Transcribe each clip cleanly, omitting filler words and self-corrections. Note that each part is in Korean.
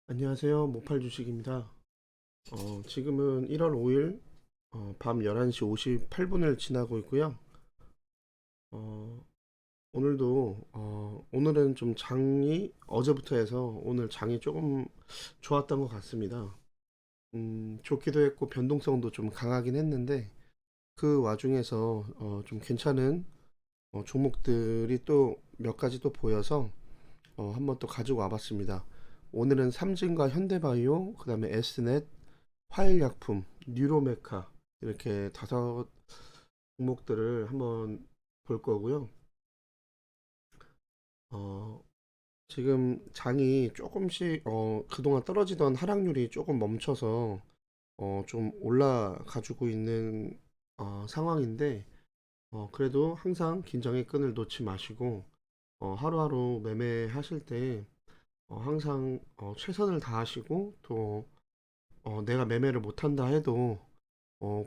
안녕하세요. 모팔 주식입니다. 지금은 1월 5일 밤 11시 58분을 지나고 있고요. 어, 오늘은 좀 장이 어제부터 해서 오늘 장이 조금 좋았던 것 같습니다. 좋기도 했고 변동성도 좀 강하긴 했는데 그 와중에서 좀 괜찮은 종목들이 또 몇 가지 또 보여서 한번 또 가지고 와봤습니다. 오늘은 삼진과 현대바이오, 그 다음에 S넷, 화일약품, 뉴로메카 이렇게 다섯 종목들을 한번 볼 거고요. 어, 지금 장이 조금씩 그동안 떨어지던 하락률이 조금 멈춰서 좀 올라가지고 있는 상황인데 그래도 항상 긴장의 끈을 놓지 마시고 하루하루 매매하실 때 항상 최선을 다하시고 또 내가 매매를 못한다 해도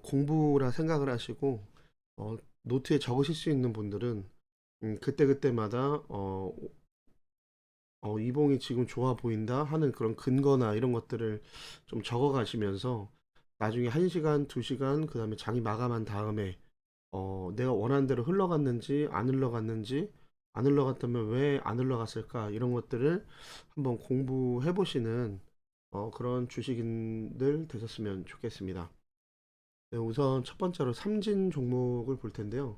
공부라 생각을 하시고 어, 노트에 적으실 수 있는 분들은 그때그때마다 이봉이 지금 좋아 보인다 하는 그런 근거나 이런 것들을 좀 적어 가시면서 나중에 1시간, 2시간 그 다음에 장이 마감한 다음에 내가 원하는 대로 흘러갔는지 안 흘러갔는지 안 흘러갔다면 왜 안 흘러갔을까 이런 것들을 한번 공부해 보시는 그런 주식인들 되셨으면 좋겠습니다. 네, 우선 첫 번째로 삼진 종목을 볼 텐데요.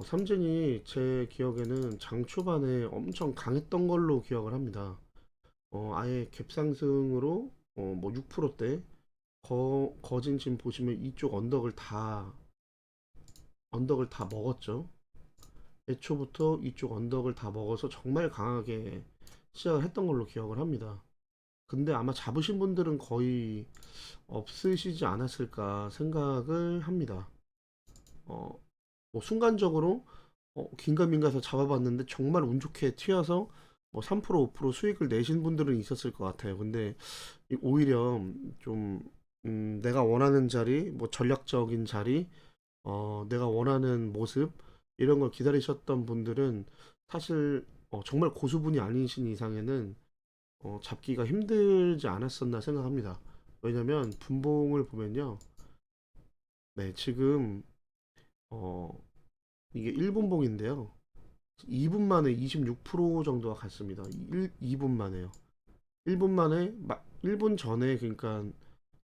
삼진이 제 기억에는 장 초반에 엄청 강했던 걸로 기억을 합니다. 아예 갭상승으로 뭐 6%대 거진 지금 보시면 이쪽 언덕을 다 먹었죠. 애초부터 이쪽 언덕을 다 먹어서 정말 강하게 시작을 했던 걸로 기억을 합니다. 근데 아마 잡으신 분들은 거의 없으시지 않았을까 생각을 합니다. 어, 뭐 순간적으로 긴가민가해서 잡아봤는데 정말 운 좋게 튀어서 뭐 3% 5% 수익을 내신 분들은 있었을 것 같아요. 근데 오히려 좀 내가 원하는 자리, 뭐 전략적인 자리, 내가 원하는 모습 이런 걸 기다리셨던 분들은 사실 정말 고수분이 아니신 이상에는 잡기가 힘들지 않았었나 생각합니다. 왜냐면 분봉을 보면요, 네 지금 어, 이게 1분봉인데요. 2분 만에 26% 정도가 갔습니다. 2분 만에요. 1분 만에 1분 전에 그러니까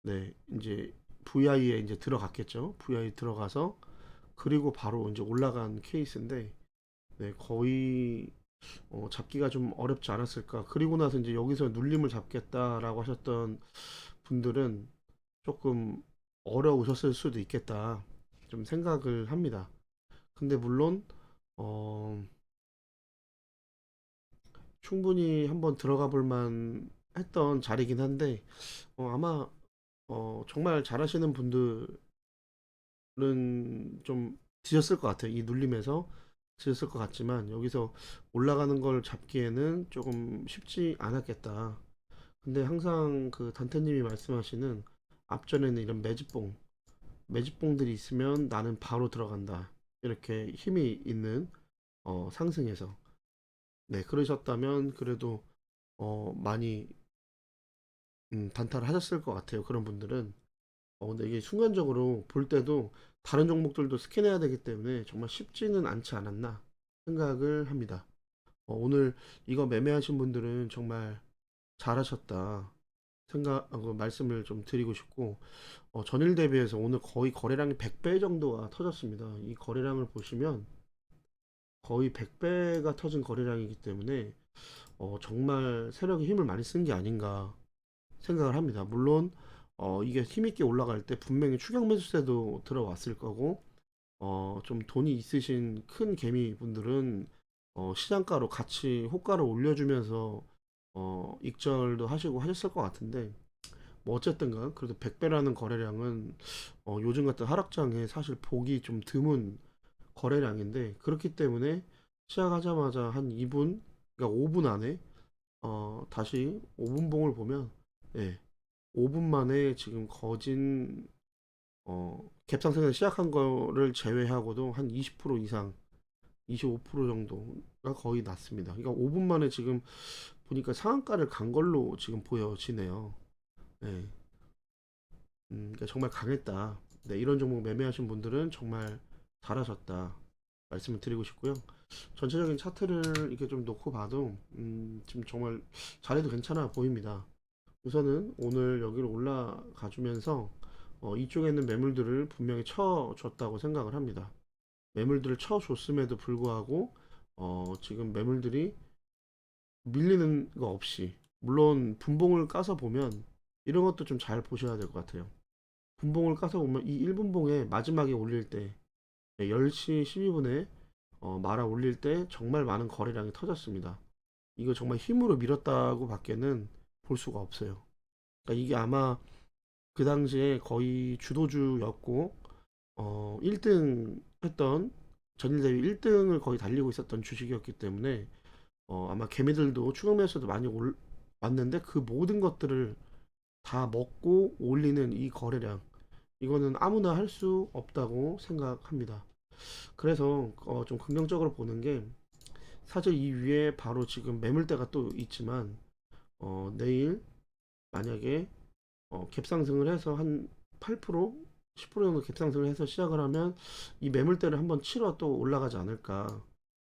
네 이제 VI에 이제 들어갔겠죠. VI 들어가서 그리고 바로 이제 올라간 케이스인데 네 거의 잡기가 좀 어렵지 않았을까. 그리고 나서 이제 여기서 눌림을 잡겠다라고 하셨던 분들은 조금 어려우셨을 수도 있겠다. 좀 생각을 합니다. 근데 물론 어, 충분히 한번 들어가 볼만 했던 자리긴 한데 아마 정말 잘하시는 분들은 좀 뒤졌을 것 같아요. 이 눌림에서 뒤졌을 것 같지만 여기서 올라가는 걸 잡기에는 조금 쉽지 않았겠다. 근데 항상 그 단태님이 말씀하시는 앞전에는 이런 매집봉들이 있으면 나는 바로 들어간다. 이렇게 힘이 있는 상승에서 네 그러셨다면 그래도 많이 단타를 하셨을 것 같아요. 그런 분들은 근데 이게 순간적으로 볼 때도 다른 종목들도 스캔해야 되기 때문에 정말 쉽지는 않지 않았나 생각을 합니다. 오늘 이거 매매하신 분들은 정말 잘하셨다 말씀을 좀 드리고 싶고 전일 대비해서 오늘 거의 거래량이 100배 정도가 터졌습니다. 이 거래량을 보시면 거의 100배가 터진 거래량이기 때문에 정말 세력이 힘을 많이 쓴 게 아닌가 생각을 합니다. 물론 이게 힘있게 올라갈 때 분명히 추격 매수세도 들어왔을 거고 좀 돈이 있으신 큰 개미 분들은 시장가로 같이 호가를 올려주면서 익절도 하시고 하셨을 것 같은데 뭐 어쨌든간 그래도 100배라는 거래량은 요즘 같은 하락장에 사실 보기 좀 드문 거래량인데 그렇기 때문에 시작하자마자 한 2분 그러니까 5분 안에 다시 5분봉을 보면 예, 5분 만에 지금 거진 갭상승을 시작한 거를 제외하고도 한 20% 이상 25% 정도가 거의 났습니다. 그러니까 5분 만에 지금 보니까 상한가를 간 걸로 지금 보여지네요. 네. 그러니까 정말 강했다. 네, 이런 종목 매매하신 분들은 정말 잘하셨다. 말씀을 드리고 싶고요. 전체적인 차트를 이렇게 좀 놓고 봐도, 지금 정말 잘해도 괜찮아 보입니다. 우선은 오늘 여기로 올라가 주면서, 이쪽에 있는 매물들을 분명히 쳐줬다고 생각을 합니다. 매물들을 쳐줬음에도 불구하고, 지금 매물들이 밀리는 거 없이, 물론 분봉을 까서 보면 이런 것도 좀 잘 보셔야 될 것 같아요. 분봉을 까서 보면 이 1분봉에 마지막에 올릴 때 10시 12분에 말아 올릴 때 정말 많은 거래량이 터졌습니다. 이거 정말 힘으로 밀었다고 밖에는 볼 수가 없어요. 그러니까 이게 아마 그 당시에 거의 주도주였고 1등 했던 전일 대비 1등을 거의 달리고 있었던 주식이었기 때문에 아마 개미들도 추격 매수도 많이 왔는데 그 모든 것들을 다 먹고 올리는 이 거래량, 이거는 아무나 할 수 없다고 생각합니다. 그래서 좀 긍정적으로 보는 게, 사실 이 위에 바로 지금 매물대가 또 있지만 내일 만약에 갭상승을 해서 한 8%, 10% 정도 갭상승을 해서 시작을 하면 이 매물대를 한번 치러 또 올라가지 않을까,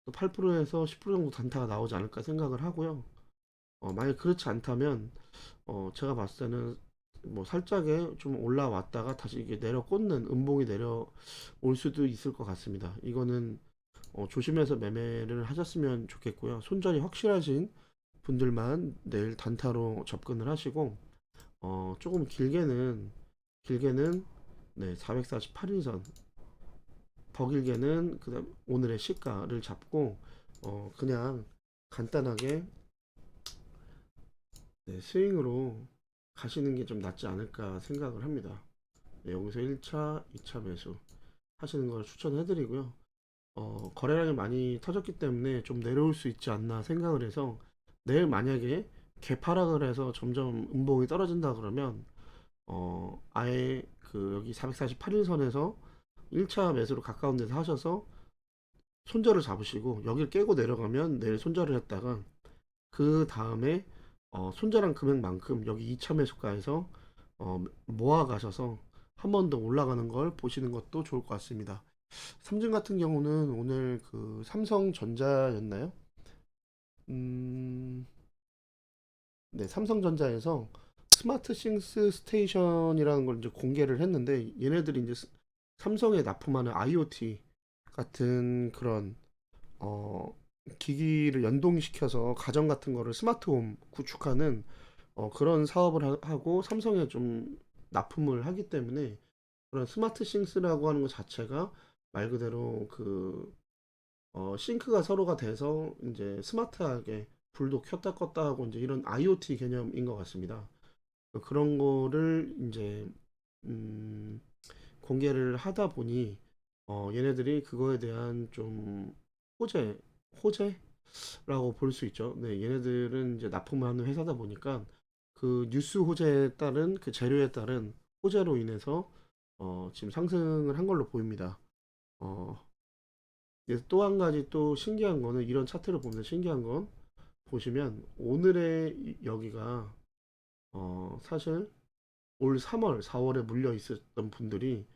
또 8%에서 10% 정도 단타가 나오지 않을까 생각을 하고요. 만약 그렇지 않다면 제가 봤을 때는 뭐 살짝에 좀 올라왔다가 다시 이게 내려 꽂는 음봉이 내려 올 수도 있을 것 같습니다. 이거는 조심해서 매매를 하셨으면 좋겠고요. 손절이 확실하신 분들만 내일 단타로 접근을 하시고, 조금 길게는 네, 448일선, 더 길게는 그다음 오늘의 시가를 잡고 그냥 간단하게 네, 스윙으로 가시는 게 좀 낫지 않을까 생각을 합니다. 네, 여기서 1차, 2차 매수 하시는 걸 추천해드리고요. 거래량이 많이 터졌기 때문에 좀 내려올 수 있지 않나 생각을 해서, 내일 만약에 개파락을 해서 점점 음봉이 떨어진다 그러면 아예 그 여기 448일선에서 1차 매수로 가까운 데서 하셔서 손절을 잡으시고, 여기를 깨고 내려가면 내일 손절을 했다가 그 다음에 손절한 금액만큼 여기 2차 매수가에서 모아 가셔서 한 번 더 올라가는 걸 보시는 것도 좋을 것 같습니다. 삼진 같은 경우는 오늘 그 삼성전자였나요? 음, 네, 삼성전자에서 스마트 싱스 스테이션이라는 걸 이제 공개를 했는데, 얘네들이 이제 삼성에 납품하는 IoT 같은 그런 어, 기기를 연동시켜서 가정 같은 거를 스마트홈 구축하는 그런 사업을 하고 삼성에 좀 납품을 하기 때문에, 그런 스마트 싱스라고 하는 것 자체가 말 그대로 그 싱크가 서로가 돼서 이제 스마트하게 불도 켰다 껐다 하고 이제 이런 IoT 개념인 것 같습니다. 그런 거를 이제 음, 공개를 하다 보니 얘네들이 그거에 대한 좀 호재, 호재라고 볼 수 있죠. 네, 얘네들은 이제 납품하는 회사다 보니까 그 뉴스 호재에 따른 그 재료에 따른 호재로 인해서 지금 상승을 한 걸로 보입니다. 어, 또 한 가지 또 신기한 거는, 이런 차트를 보면 신기한 건, 보시면 오늘의 여기가 사실 올 3월, 4월에 물려 있었던 분들이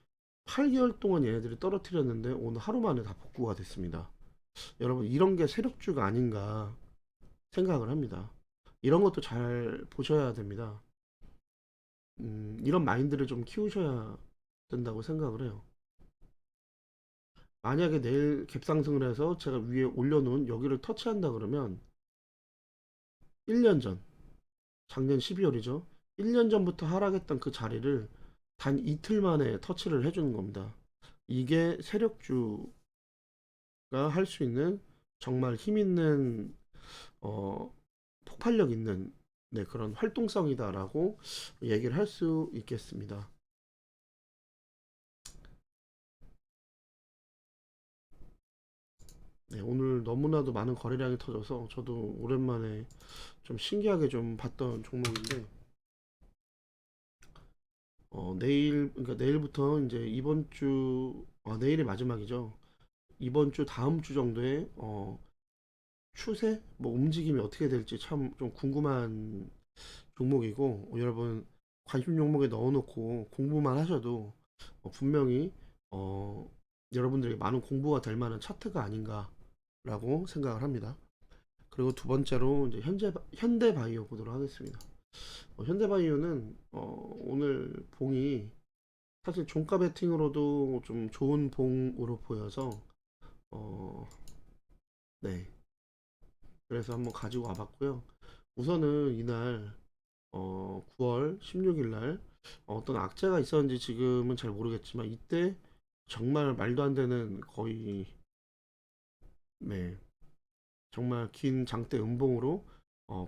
8개월 동안 얘네들이 떨어뜨렸는데 오늘 하루 만에 다 복구가 됐습니다. 여러분, 이런 게 세력주가 아닌가 생각을 합니다. 이런 것도 잘 보셔야 됩니다. 이런 마인드를 좀 키우셔야 된다고 생각을 해요. 만약에 내일 갭상승을 해서 제가 위에 올려놓은 여기를 터치한다 그러면 1년 전, 작년 12월이죠. 1년 전부터 하락했던 그 자리를 단 이틀 만에 터치를 해주는 겁니다. 이게 세력주가 할 수 있는 정말 힘 있는 폭발력 있는 네, 그런 활동성이다라고 얘기를 할 수 있겠습니다. 네, 오늘 너무나도 많은 거래량이 터져서 저도 오랜만에 좀 신기하게 좀 봤던 종목인데, 내일, 그러니까 내일부터 이제 이번 주, 내일이 마지막이죠. 이번 주 다음 주 정도에 추세, 뭐 움직임이 어떻게 될지 참 좀 궁금한 종목이고 여러분 관심 종목에 넣어놓고 공부만 하셔도 분명히 어, 여러분들에게 많은 공부가 될 만한 차트가 아닌가라고 생각을 합니다. 그리고 두 번째로 이제 현대바이오 보도록 하겠습니다. 현대바이오는 오늘 봉이 사실 종가 베팅으로도 좀 좋은 봉으로 보여서 어, 네. 그래서 한번 가지고 와봤고요. 우선은 이날 9월 16일 날 어떤 악재가 있었는지 지금은 잘 모르겠지만 이때 정말 말도 안 되는 거의 네, 정말 긴 장대 음봉으로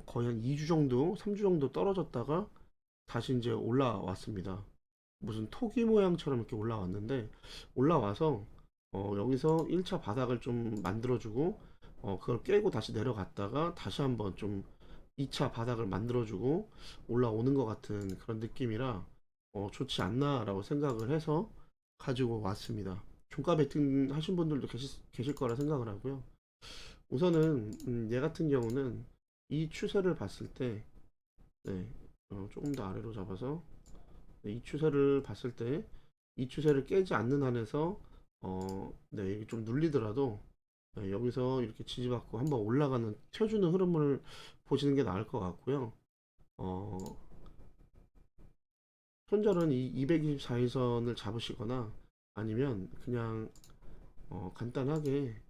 거의 한 2주 정도, 3주 정도 떨어졌다가 다시 이제 올라왔습니다. 무슨 토기 모양처럼 이렇게 올라왔는데 올라와서 여기서 1차 바닥을 좀 만들어주고 그걸 깨고 다시 내려갔다가 다시 한번 좀 2차 바닥을 만들어주고 올라오는 것 같은 그런 느낌이라 좋지 않나라고 생각을 해서 가지고 왔습니다. 종가 베팅 하신 분들도 계실 거라 생각을 하고요. 우선은 얘 같은 경우는 이 추세를 봤을 때 네, 조금 더 아래로 잡아서 네, 이 추세를 봤을 때 이 추세를 깨지 않는 한에서 네, 이게 좀 눌리더라도 네, 여기서 이렇게 지지받고 한번 올라가는 켜주는 흐름을 보시는 게 나을 것 같고요. 어, 손절은 이 224일선을 잡으시거나 아니면 그냥 간단하게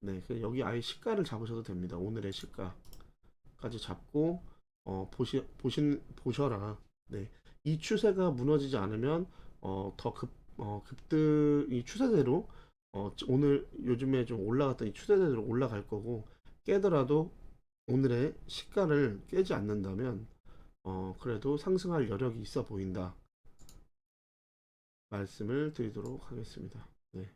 네, 그냥 여기 아예 시가를 잡으셔도 됩니다. 오늘의 시가까지 잡고 보셔라. 네, 이 추세가 무너지지 않으면 급등 이 추세대로 오늘 요즘에 좀 올라갔던 이 추세대로 올라갈 거고 깨더라도 오늘의 시가를 깨지 않는다면 그래도 상승할 여력이 있어 보인다 말씀을 드리도록 하겠습니다. 네.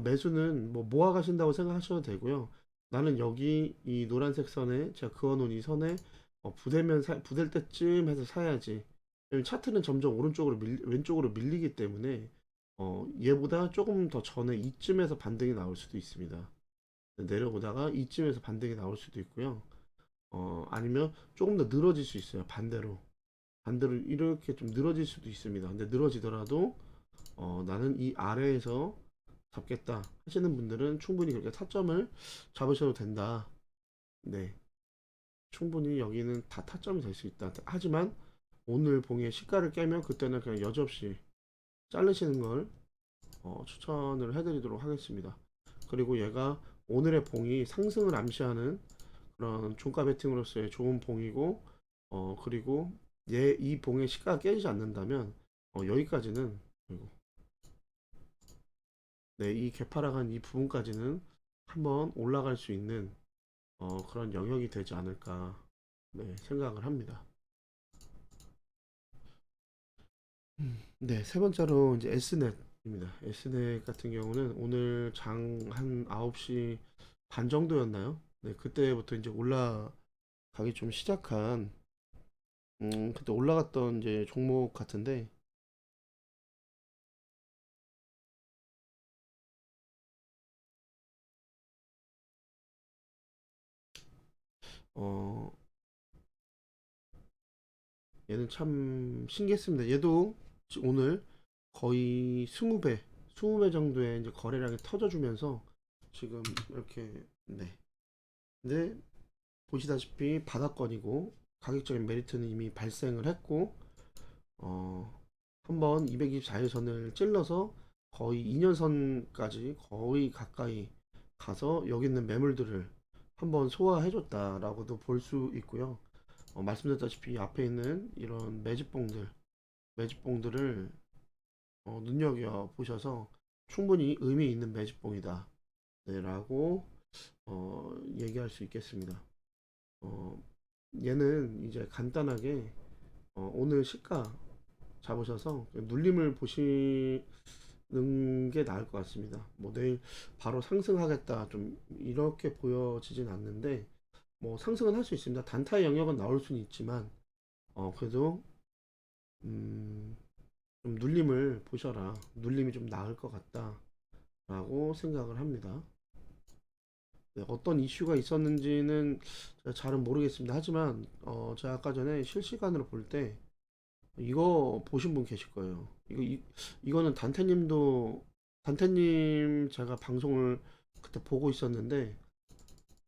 매수는 뭐 모아 가신다고 생각하셔도 되고요. 나는 여기 이 노란색 선에 제가 그어놓은 이 선에 부될 때쯤 해서 사야지. 왜냐면 차트는 점점 왼쪽으로 밀리기 때문에 얘보다 조금 더 전에 이쯤에서 반등이 나올 수도 있습니다. 내려보다가 이쯤에서 반등이 나올 수도 있고요. 아니면 조금 더 늘어질 수 있어요. 반대로 이렇게 좀 늘어질 수도 있습니다. 근데 늘어지더라도 나는 이 아래에서 잡겠다 하시는 분들은 충분히 그렇게 타점을 잡으셔도 된다. 네, 충분히 여기는 다 타점이 될 수 있다. 하지만 오늘 봉의 시가를 깨면 그때는 그냥 여지없이 자르시는 걸 추천을 해드리도록 하겠습니다. 그리고 얘가 오늘의 봉이 상승을 암시하는 그런 종가 베팅으로서의 좋은 봉이고 그리고 얘 이 봉의 시가가 깨지지 않는다면 여기까지는 그리고 네, 이 개파락한 이 부분까지는 한번 올라갈 수 있는 그런 영역이 되지 않을까 네, 생각을 합니다. 네, 세 번째로 이제 S넷입니다. S넷 같은 경우는 오늘 장 한 9시 반 정도였나요? 네, 그때부터 이제 올라가기 좀 시작한 그때 올라갔던 이제 종목 같은데 어, 얘는 참 신기했습니다. 얘도 오늘 거의 20배 정도의 이제 거래량이 터져주면서 지금 이렇게 네. 근데 보시다시피 바닥권이고 가격적인 메리트는 이미 발생을 했고 한번 224일선을 찔러서 거의 2년선까지 거의 가까이 가서 여기 있는 매물들을 한번 소화해줬다라고도 볼 수 있고요. 말씀드렸다시피 앞에 있는 이런 매집봉들을 눈여겨 보셔서 충분히 의미 있는 매집봉이다. 네, 라고 얘기할 수 있겠습니다. 어, 얘는 이제 간단하게 오늘 시가 잡으셔서 눌림을 보시는 게 나을 것 같습니다. 뭐 내일 바로 상승하겠다 좀 이렇게 보여지진 않는데 뭐 상승은 할 수 있습니다. 단타의 영역은 나올 수는 있지만 그래도 음, 좀 눌림을 보셔라. 눌림이 좀 나을 것 같다라고 생각을 합니다. 네, 어떤 이슈가 있었는지는 제가 잘은 모르겠습니다. 하지만 제가 아까 전에 실시간으로 볼 때 이거 보신 분 계실 거예요. 이거는 단테님 제가 방송을 그때 보고 있었는데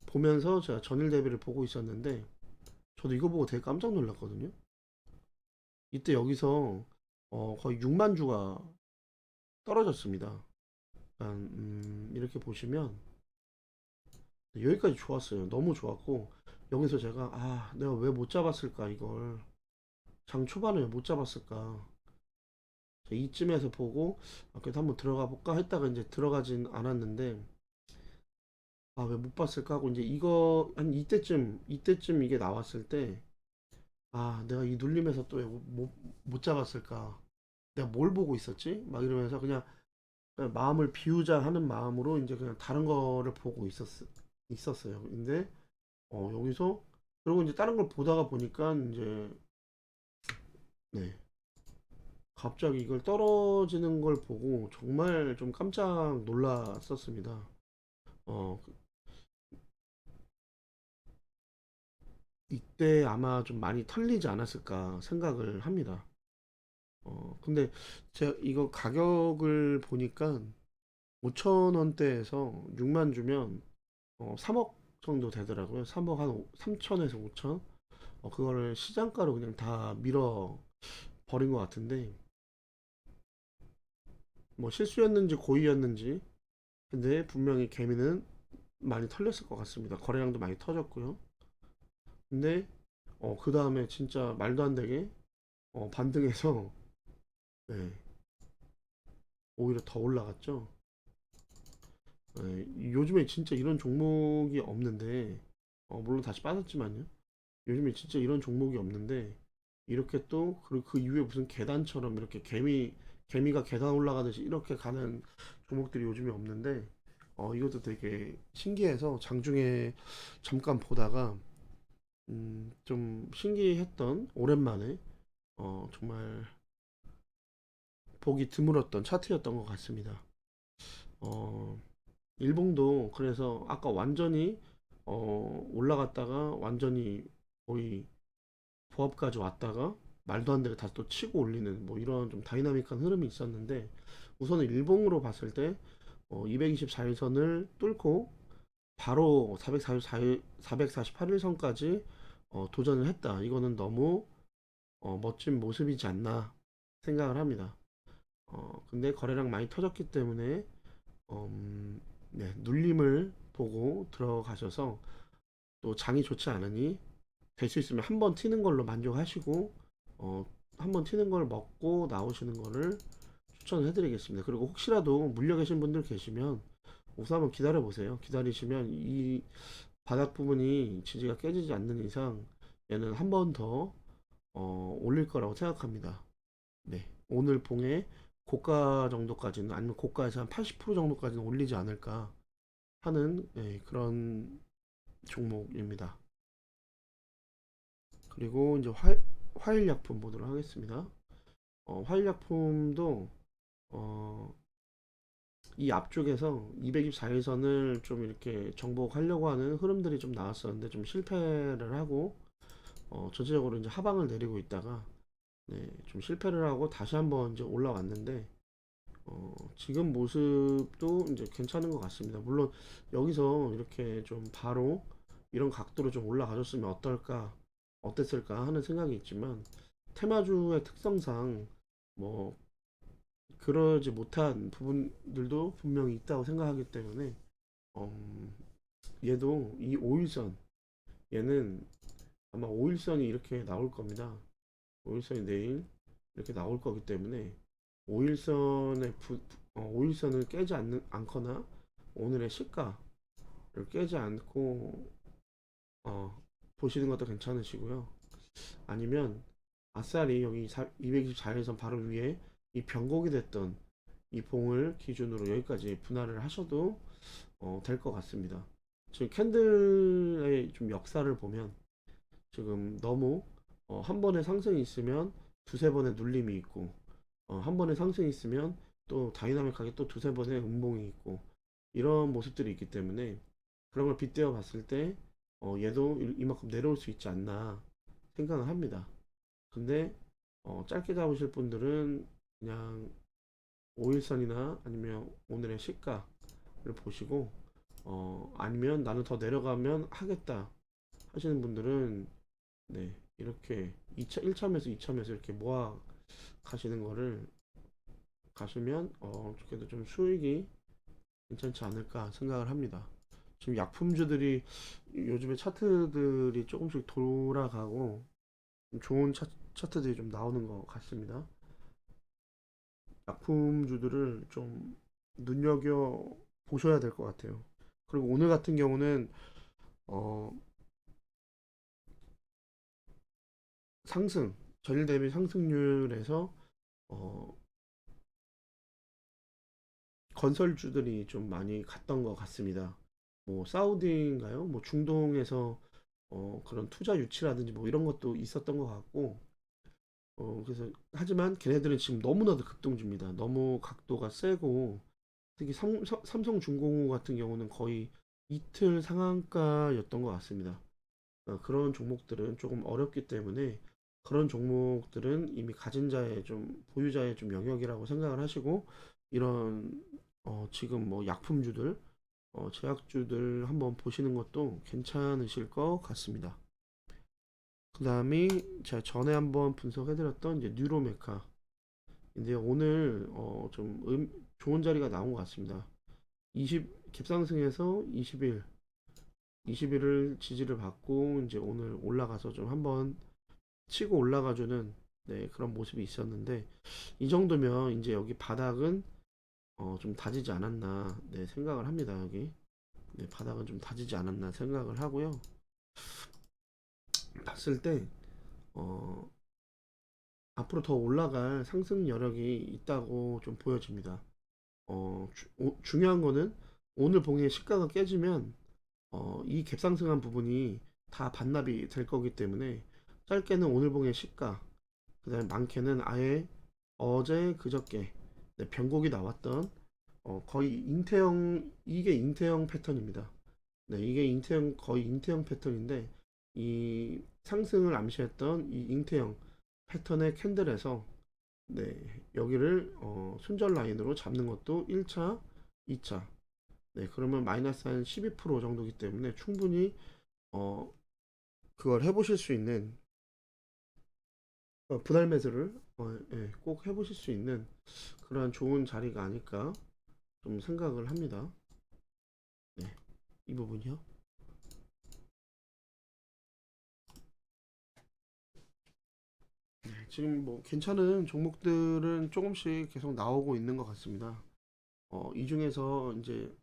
보면서 제가 전일 대비를 보고 있었는데 저도 이거 보고 되게 깜짝 놀랐거든요. 이때 여기서 거의 6만 주가 떨어졌습니다. 이렇게 보시면 여기까지 좋았어요. 너무 좋았고 여기서 제가 내가 왜 못 잡았을까 이걸 장 초반에 왜 못 잡았을까 이쯤에서 보고 그래도 한번 들어가 볼까 했다가 이제 들어가진 않았는데 왜 못 봤을까 하고 이제 이거 한 이때쯤 이게 나왔을 때 내가 이 눌림에서 또 왜 못 잡았을까 내가 뭘 보고 있었지 막 이러면서 그냥 마음을 비우자 하는 마음으로 이제 그냥 다른 거를 보고 있었어요. 근데 여기서 그리고 이제 다른 걸 보다가 보니까 이제 네 갑자기 이걸 떨어지는 걸 보고 정말 좀 깜짝 놀랐었습니다. 그- 이때 아마 좀 많이 털리지 않았을까 생각을 합니다. 근데 제가 이거 가격을 보니까 5천 원대에서 6만 주면 3억 정도 되더라고요. 3억 한 3천에서 5천. 그거를 시장가로 그냥 다 밀어 버린 것 같은데 뭐 실수였는지 고의였는지 근데 분명히 개미는 많이 털렸을 것 같습니다. 거래량도 많이 터졌고요. 근데 그 다음에 진짜 말도 안 되게 반등해서 네, 오히려 더 올라갔죠. 네, 요즘에 진짜 이런 종목이 없는데 물론 다시 빠졌지만요. 요즘에 진짜 이런 종목이 없는데 이렇게 또 그 이후에 무슨 계단처럼 이렇게 개미가 계단 올라가듯이 이렇게 가는 종목들이 요즘에 없는데 이것도 되게 신기해서 장중에 잠깐 보다가 좀 신기했던 오랜만에 정말 보기 드물었던 차트였던 것 같습니다. 어, 일봉도 그래서 아까 완전히 올라갔다가 완전히 거의 보합까지 왔다가 말도 안 되게 다시 또 치고 올리는 뭐 이런 좀 다이나믹한 흐름이 있었는데 우선은 일봉으로 봤을 때 224일선을 뚫고 바로 448일선까지 도전을 했다. 이거는 너무 멋진 모습이지 않나 생각을 합니다. 근데 거래량 많이 터졌기 때문에 네, 눌림을 보고 들어가셔서 또 장이 좋지 않으니 될 수 있으면 한 번 튀는 걸로 만족하시고 어, 한 번 튀는 걸 먹고 나오시는 거를 추천을 해드리겠습니다. 그리고 혹시라도 물려 계신 분들 계시면 우선 한번 기다려 보세요. 기다리시면 이 바닥 부분이 지지가 깨지지 않는 이상 얘는 한 번 더 올릴 거라고 생각합니다. 네, 오늘 봉의 고가 정도까지는 아니면 고가에서 한 80% 정도까지는 올리지 않을까 하는 그런 종목입니다. 그리고 이제 화일약품 보도록 하겠습니다. 화일약품도 어, 이 앞쪽에서 224일선을 좀 이렇게 정복하려고 하는 흐름들이 좀 나왔었는데 좀 실패를 하고 전체적으로 이제 하방을 내리고 있다가 네, 좀 실패를 하고 다시 한번 이제 올라왔는데 지금 모습도 이제 괜찮은 것 같습니다. 물론 여기서 이렇게 좀 바로 이런 각도로 좀 올라가줬으면 어땠을까 하는 생각이 있지만 테마주의 특성상 뭐 그러지 못한 부분들도 분명히 있다고 생각하기 때문에 음, 얘도 이 5일선 얘는 아마 5일선이 이렇게 나올 겁니다. 5일선이 내일 이렇게 나올 거기 때문에 5일선을 깨지 않거나 오늘의 시가를 깨지 않고 보시는 것도 괜찮으시고요. 아니면 아싸리 여기 224일선 바로 위에 이 변곡이 됐던 이 봉을 기준으로 여기까지 분할을 하셔도 될 것 같습니다. 지금 캔들의 좀 역사를 보면 지금 너무 한 번에 상승이 있으면 두세 번의 눌림이 있고 한 번에 상승이 있으면 또 다이나믹하게 또 두세 번의 음봉이 있고 이런 모습들이 있기 때문에 그런 걸 빗대어 봤을 때 얘도 이만큼 내려올 수 있지 않나 생각을 합니다. 근데 짧게 잡으실 분들은 그냥 5일선이나 아니면 오늘의 시가를 보시고 아니면 나는 더 내려가면 하겠다 하시는 분들은 네 이렇게 2차 1참에서 2참에서 이렇게 모아 가시는 거를 가시면 그래도 좀 수익이 괜찮지 않을까 생각을 합니다. 지금 약품주들이 요즘에 차트들이 조금씩 돌아가고 좀 좋은 차트들이 좀 나오는 것 같습니다. 약품주들을 좀 눈여겨 보셔야 될 것 같아요. 그리고 오늘 같은 경우는 어, 상승 전일 대비 상승률에서 어, 건설주들이 좀 많이 갔던 것 같습니다. 뭐 사우디인가요? 뭐 중동에서 그런 투자 유치라든지 뭐 이런 것도 있었던 것 같고 그래서 하지만 걔네들은 지금 너무나도 급등주입니다. 너무 각도가 세고 특히 삼성중공업 같은 경우는 거의 이틀 상한가였던 것 같습니다. 그런 종목들은 조금 어렵기 때문에 그런 종목들은 이미 가진 자의 좀 보유자의 좀 영역이라고 생각을 하시고 이런 지금 뭐 약품주들 제약주들 한번 보시는 것도 괜찮으실 것 같습니다. 그 다음이 제가 전에 한번 분석해드렸던 이제 뉴로메카. 근데 오늘 좀 좋은 자리가 나온 것 같습니다. 20 갭상승해서 20일을 지지를 받고 이제 오늘 올라가서 좀 한번 치고 올라가주는 네, 그런 모습이 있었는데 이 정도면 이제 여기 바닥은 좀 다지지 않았나 네, 생각을 합니다. 여기 네, 바닥은 좀 다지지 않았나 생각을 하고요. 봤을 때 어, 앞으로 더 올라갈 상승 여력이 있다고 좀 보여집니다. 중요한 거는 오늘 봉의 시가가 깨지면 이 갭상승한 부분이 다 반납이 될 거기 때문에 짧게는 오늘 봉의 시가 그다음에 많게는 아예 어제 그저께 네, 변곡이 나왔던 거의 잉태형 이게 잉태형 패턴입니다. 네, 이게 잉태형 거의 잉태형 패턴인데 이 상승을 암시했던 이 잉태형 패턴의 캔들에서 네, 여기를 순절 라인으로 잡는 것도 1차, 2차. 네, 그러면 마이너스 한 12% 정도기 때문에 충분히 어, 그걸 해보실 수 있는 분할 매수를 예, 꼭 해보실 수 있는 그러한 좋은 자리가 아닐까 좀 생각을 합니다. 네, 이 부분이요. 지금 뭐 괜찮은 종목들은 조금씩 계속 나오고 있는 것 같습니다. 이 중에서 이제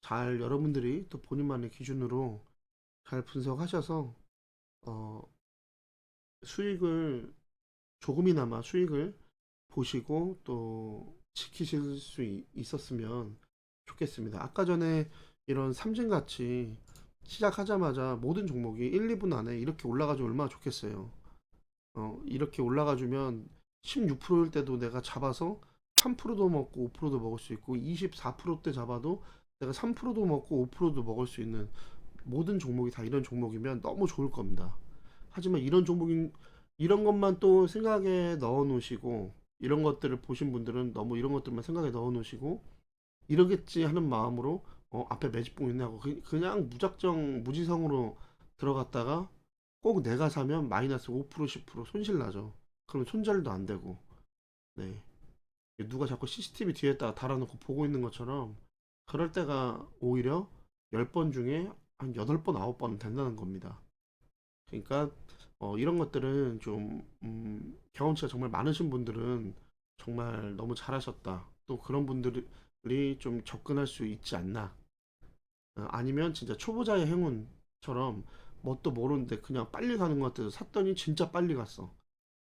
잘 여러분들이 또 본인만의 기준으로 잘 분석하셔서 어, 수익을 조금이나마 수익을 보시고 또 지키실 수 있었으면 좋겠습니다. 아까 전에 이런 삼진같이 시작하자마자 모든 종목이 1, 2분 안에 이렇게 올라가주면 얼마나 좋겠어요. 이렇게 올라가주면 16%일 때도 내가 잡아서 3%도 먹고 5%도 먹을 수 있고 24%대 잡아도 내가 3%도 먹고 5%도 먹을 수 있는 모든 종목이 다 이런 종목이면 너무 좋을 겁니다. 하지만 이런 것만 또 생각에 넣어 놓으시고 이런 것들을 보신 분들은 너무 이런 것들만 생각에 넣어 놓으시고 이러겠지 하는 마음으로 앞에 매집봉 있네 하고 그냥 무작정 무지성으로 들어갔다가 꼭 내가 사면 마이너스 5% 10% 손실 나죠. 그러면 손절도 안 되고 네 누가 자꾸 CCTV 뒤에다가 달아놓고 보고 있는 것처럼 그럴 때가 오히려 10번 중에 한 8번 9번은 된다는 겁니다. 그러니까 이런 것들은 좀 경험치가 정말 많으신 분들은 정말 너무 잘하셨다. 또 그런 분들이 좀 접근할 수 있지 않나. 아니면 진짜 초보자의 행운처럼 뭣도 모르는데 그냥 빨리 가는 것 같아서 샀더니 진짜 빨리 갔어.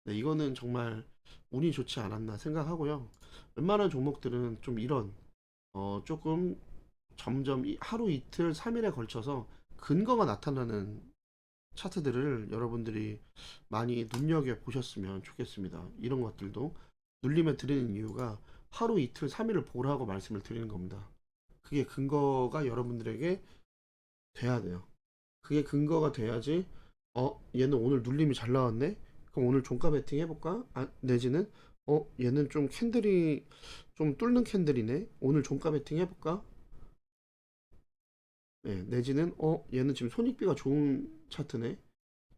네, 이거는 정말 운이 좋지 않았나 생각하고요. 웬만한 종목들은 좀 이런 조금 점점 하루 이틀 3일에 걸쳐서 근거가 나타나는 차트들을 여러분들이 많이 눈여겨 보셨으면 좋겠습니다. 이런 것들도 눌림에 드리는 이유가 하루 이틀 3일을 보라고 말씀을 드리는 겁니다. 그게 근거가 여러분들에게 돼야 돼요. 그게 근거가 돼야지 얘는 오늘 눌림이 잘 나왔네? 그럼 오늘 종가 베팅 해볼까? 내지는 얘는 좀 캔들이 좀 뚫는 캔들이네? 오늘 종가 베팅 해볼까? 네, 내지는 얘는 지금 손익비가 좋은 차트네?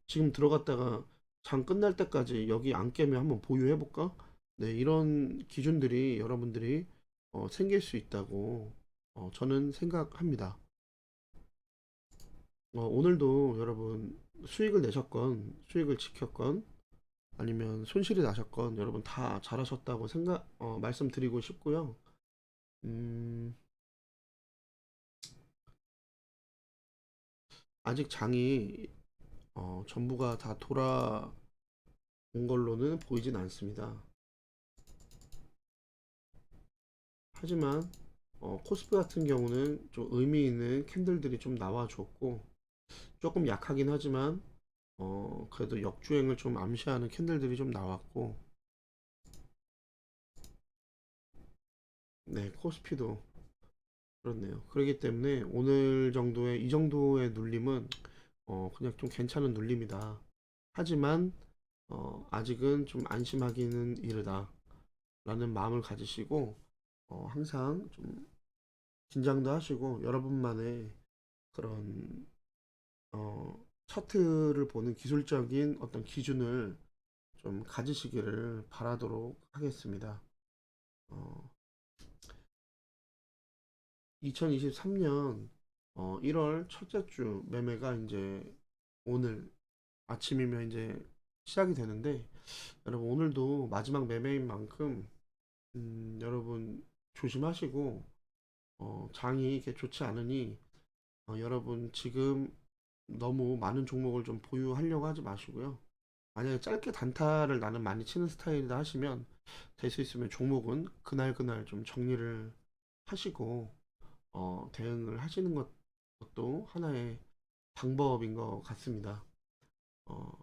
지금 들어갔다가 장 끝날 때까지 여기 안 깨면 한번 보유해볼까? 네, 이런 기준들이 여러분들이 생길 수 있다고 저는 생각합니다. 오늘도 여러분 수익을 내셨건 수익을 지켰건 아니면 손실이 나셨건 여러분 다 잘하셨다고 말씀드리고 싶고요. 음, 아직 장이 전부가 다 돌아온 걸로는 보이진 않습니다. 하지만 코스피 같은 경우는 좀 의미 있는 캔들들이 좀 나와줬고 조금 약하긴 하지만 그래도 역주행을 좀 암시하는 캔들들이 좀 나왔고 네 코스피도 그렇네요. 그렇기 때문에 오늘 정도의 이 정도의 눌림은 그냥 좀 괜찮은 눌림이다. 하지만 아직은 좀 안심하기는 이르다 라는 마음을 가지시고 항상 좀 긴장도 하시고 여러분만의 그런 차트를 보는 기술적인 어떤 기준을 좀 가지시기를 바라도록 하겠습니다. 어, 2023년 1월 첫째 주 매매가 이제 오늘 아침이면 이제 시작이 되는데 여러분 오늘도 마지막 매매인 만큼 여러분 조심하시고 장이 이렇게 좋지 않으니 여러분 지금 너무 많은 종목을 좀 보유하려고 하지 마시고요. 만약에 짧게 단타를 나는 많이 치는 스타일이다 하시면 될 수 있으면 종목은 그날 좀 정리를 하시고 대응을 하시는 것도 하나의 방법인 것 같습니다. 어,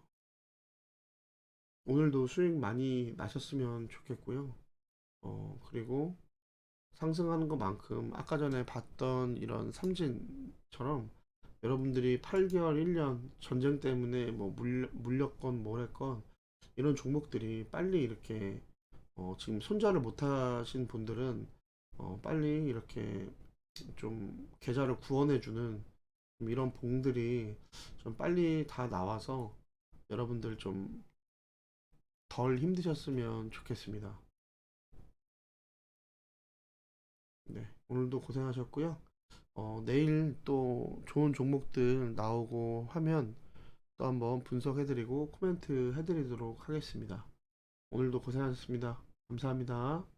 오늘도 수익 많이 나셨으면 좋겠고요. 그리고 상승하는 것만큼 아까 전에 봤던 이런 삼진처럼 여러분들이 8개월, 1년 전쟁 때문에 뭐 물렸건 뭐랬건 이런 종목들이 빨리 이렇게 지금 손절을 못 하신 분들은 빨리 이렇게 좀 계좌를 구원해주는 이런 봉들이 좀 빨리 다 나와서 여러분들 좀 덜 힘드셨으면 좋겠습니다. 네, 오늘도 고생하셨고요. 내일 또 좋은 종목들 나오고 하면 또 한번 분석해드리고 코멘트 해드리도록 하겠습니다. 오늘도 고생하셨습니다. 감사합니다.